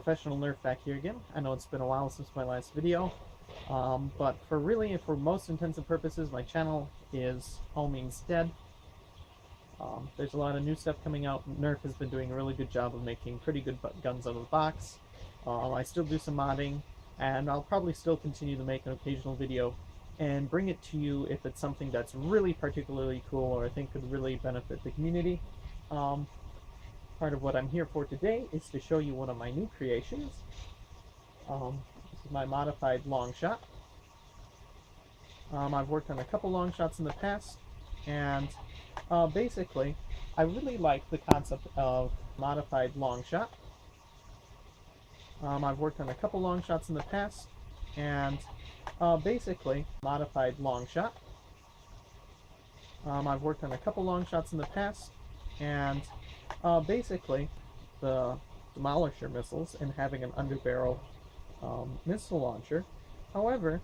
ProfessionalNerf back here again. I know it's been a while since my last video, but for most intents and purposes, my channel is all means dead. There's a lot of new stuff coming out. Nerf has been doing a really good job of making pretty good guns out of the box. I still do some modding, and I'll probably still continue to make an occasional video and bring it to you if it's something that's really particularly cool or I think could really benefit the community. Part of what I'm here for today is to show you one of my new creations. This is my modified Longshot. I've worked on a couple Longshots in the past, and basically I really like the concept of modified Longshot. I've worked on a couple Longshots in the past, and basically modified Longshot. I've worked on a couple Longshots in the past, and basically the Demolisher missiles and having an underbarrel missile launcher. However,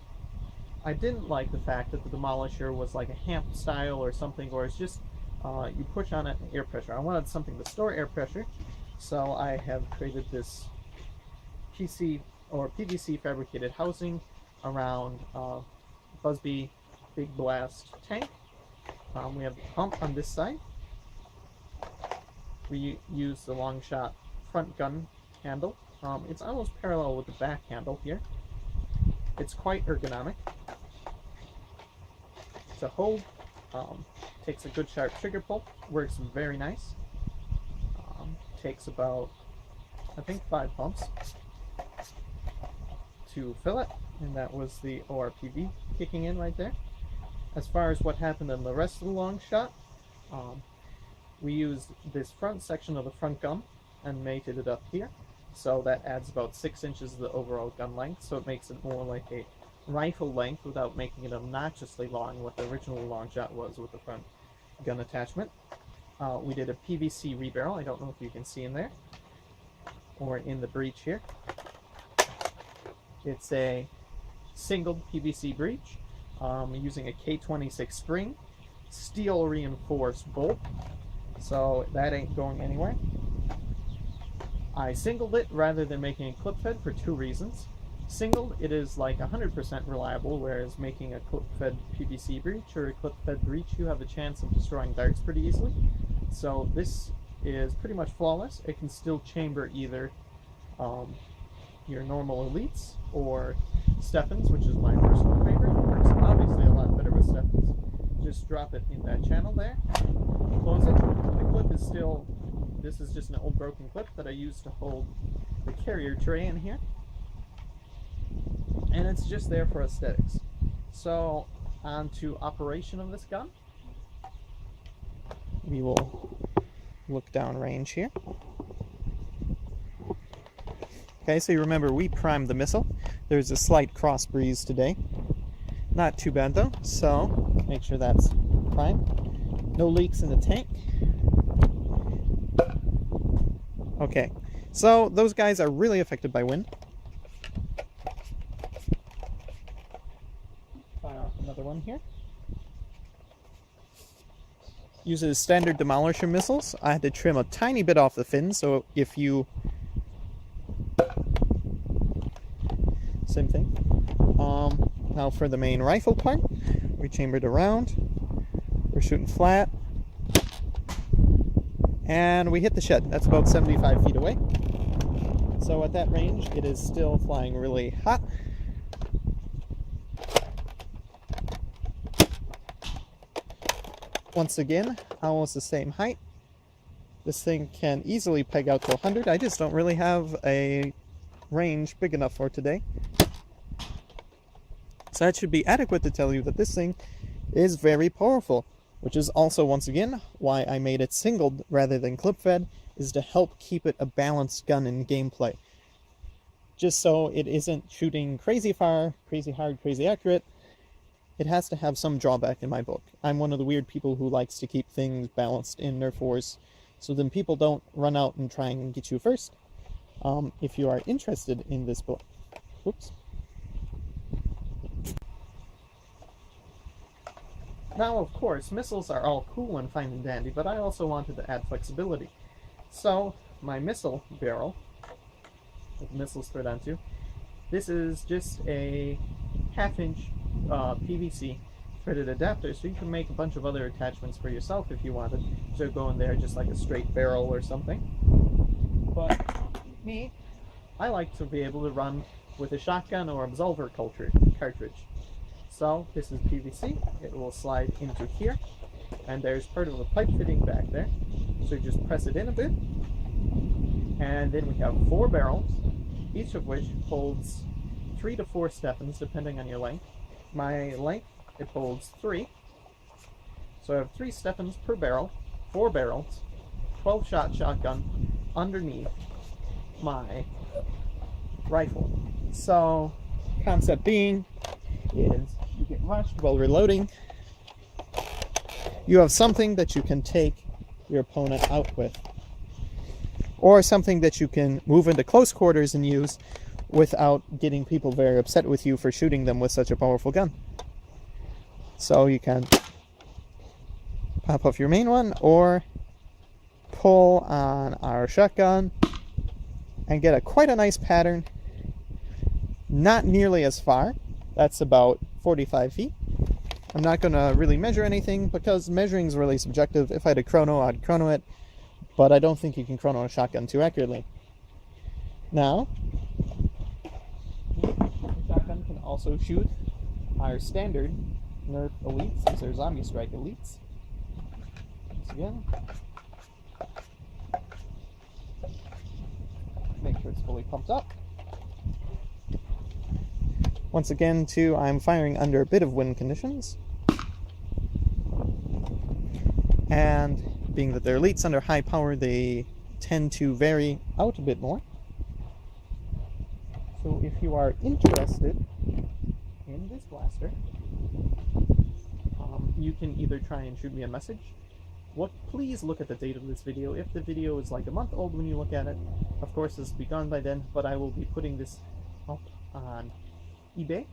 I didn't like the fact that the Demolisher was like a HAMP style or something, or it's just you push on it and air pressure. I wanted something to store air pressure, so I have created this PC or PVC fabricated housing around Busby Big Blast tank. We have the pump on this side. We use the Longshot front gun handle. It's almost parallel with the back handle here. It's quite ergonomic to hold. Takes a good sharp trigger pull. Works very nice. Takes about, I think, 5 pumps to fill it, and that was the ORPV kicking in right there. As far as what happened in the rest of the Longshot, we used this front section of the front gun and mated it up here, so that adds about 6 inches of the overall gun length, so it makes it more like a rifle length without making it obnoxiously long, what the original Longshot was with the front gun attachment. We did a PVC rebarrel. I don't know if you can see in there or in the breech here. It's a single PVC breech using a K26 spring, steel reinforced bolt, so that ain't going anywhere. I singled it rather than making a clip fed for 2 reasons. Singled, it is like 100% reliable, whereas making a clip fed PVC breech or a clip fed breech, you have a chance of destroying darts pretty easily. So this is pretty much flawless. It can still chamber either your normal elites or Stephens, which is my personal favorite. It works obviously a lot better with Stephens. Just drop it in that channel there, close it. The clip is still, this is just an old broken clip that I used to hold the carrier tray in here, and it's just there for aesthetics. So on to operation of this gun. We will look downrange here. Okay, so you remember we primed the missile. There's a slight cross breeze today. Not too bad though, so make sure that's primed. No leaks in the tank. Okay, so those guys are really affected by wind. Fire off another one here. Uses standard Demolisher missiles. I had to trim a tiny bit off the fin, so if you... Same thing. Now for the main rifle part, we chambered around. We're shooting flat. And we hit the shed. That's about 75 feet away. So at that range, it is still flying really hot. Once again, almost the same height. This thing can easily peg out to 100. I just don't really have a range big enough for today. So that should be adequate to tell you that this thing is very powerful, which is also, once again, why I made it singled rather than clip-fed, is to help keep it a balanced gun in gameplay. Just so it isn't shooting crazy far, crazy hard, crazy accurate. It has to have some drawback in my book. I'm one of the weird people who likes to keep things balanced in Nerf wars, so then people don't run out and try and get you first. If you are interested in this book. Whoops. Now, of course, missiles are all cool and fine and dandy, but I also wanted to add flexibility. So, my missile barrel with missiles thread onto. This is just a half-inch PVC threaded adapter, so you can make a bunch of other attachments for yourself if you wanted to go in there just like a straight barrel or something. But me, I like to be able to run with a shotgun or absolver cartridge. So this is PVC, it will slide into here, and there's part of a pipe fitting back there. So you just press it in a bit, and then we have 4 barrels, each of which holds 3 to 4 stephens depending on your length. My length, it holds 3. So I have 3 stephens per barrel, 4 barrels, 12-shot shotgun underneath my rifle. So, concept being is you get rushed while reloading. You have something that you can take your opponent out with, or something that you can move into close quarters and use without getting people very upset with you for shooting them with such a powerful gun. So you can pop off your main one or pull on our shotgun and get quite a nice pattern. Not nearly as far. That's about 45 feet. I'm not going to really measure anything because measuring is really subjective. If I had a chrono, I'd chrono it, but I don't think you can chrono a shotgun too accurately. Now, the shotgun can also shoot our standard Nerf elites. These are Zombie Strike elites. Once again, make sure it's fully pumped up. Once again, too, I'm firing under a bit of wind conditions. And being that they're elites under high power, they tend to vary out a bit more. So if you are interested in this blaster, you can either try and shoot me a message. Please look at the date of this video. If the video is like a month old when you look at it, of course this will be gone by then, but I will be putting this up on eBay.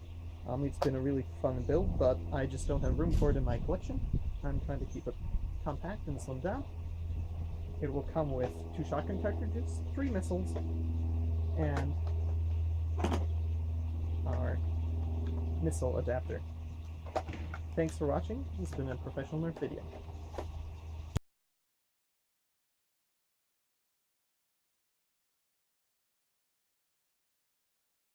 It's been a really fun build, but I just don't have room for it in my collection. I'm trying to keep it compact and slimmed down. It will come with 2 shotgun cartridges, 3 missiles, and our missile adapter. Thanks for watching. This has been a Professional Nerf video.